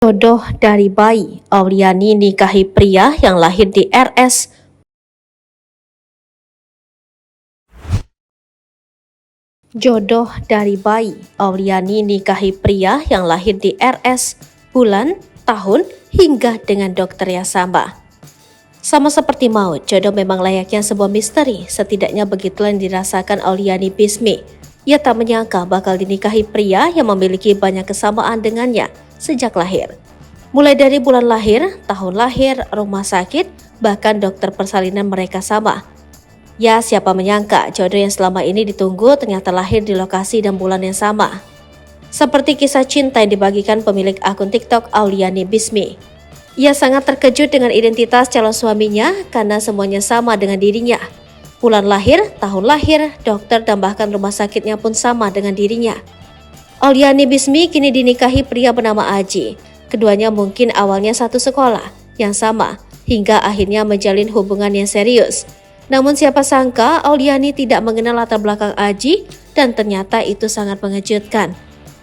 Jodoh dari bayi, Auliani nikahi pria yang lahir di RS. Jodoh dari bayi, Auliani nikahi pria yang lahir di RS, bulan, tahun, hingga dengan dokter yang sama. Sama seperti maut, jodoh memang layaknya sebuah misteri, setidaknya begitulah yang dirasakan Auliani Bismi. Ia tak menyangka bakal dinikahi pria yang memiliki banyak kesamaan dengannya sejak lahir. Mulai dari bulan lahir, tahun lahir, rumah sakit, bahkan dokter persalinan mereka sama. Ya, siapa menyangka jodoh yang selama ini ditunggu ternyata lahir di lokasi dan bulan yang sama. Seperti kisah cinta yang dibagikan pemilik akun TikTok Auliani Bismi. Ia sangat terkejut dengan identitas calon suaminya karena semuanya sama dengan dirinya. Bulan lahir, tahun lahir, dokter dan bahkan rumah sakitnya pun sama dengan dirinya. Auliani Bismi kini dinikahi pria bernama Aji. Keduanya mungkin awalnya satu sekolah yang sama hingga akhirnya menjalin hubungan yang serius. Namun siapa sangka Auliani tidak mengenal latar belakang Aji dan ternyata itu sangat mengejutkan.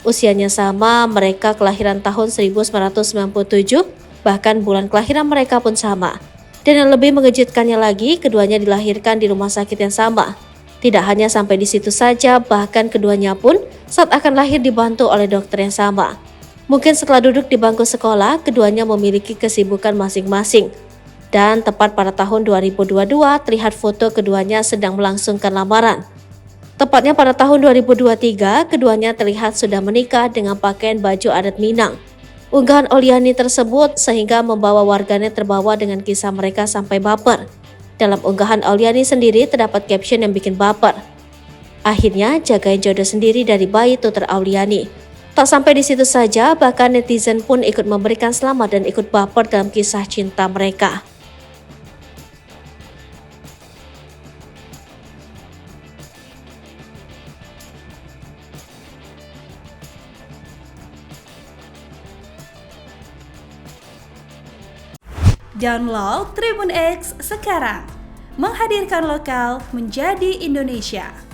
Usianya sama, mereka kelahiran tahun 1997, bahkan bulan kelahiran mereka pun sama. Dan yang lebih mengejutkannya lagi, keduanya dilahirkan di rumah sakit yang sama. Tidak hanya sampai di situ saja, bahkan keduanya pun saat akan lahir dibantu oleh dokter yang sama. Mungkin setelah duduk di bangku sekolah, keduanya memiliki kesibukan masing-masing. Dan tepat pada tahun 2022, terlihat foto keduanya sedang melangsungkan lamaran. Tepatnya pada tahun 2023, keduanya terlihat sudah menikah dengan pakaian baju adat Minang. Unggahan Auliani tersebut sehingga membawa warganet terbawa dengan kisah mereka sampai baper. Dalam unggahan Auliani sendiri terdapat caption yang bikin baper. Akhirnya jagain jodoh sendiri dari bayi tutur Auliani. Tak sampai di situ saja, bahkan netizen pun ikut memberikan selamat dan ikut baper dalam kisah cinta mereka. Download Tribun X sekarang, menghadirkan lokal menjadi Indonesia.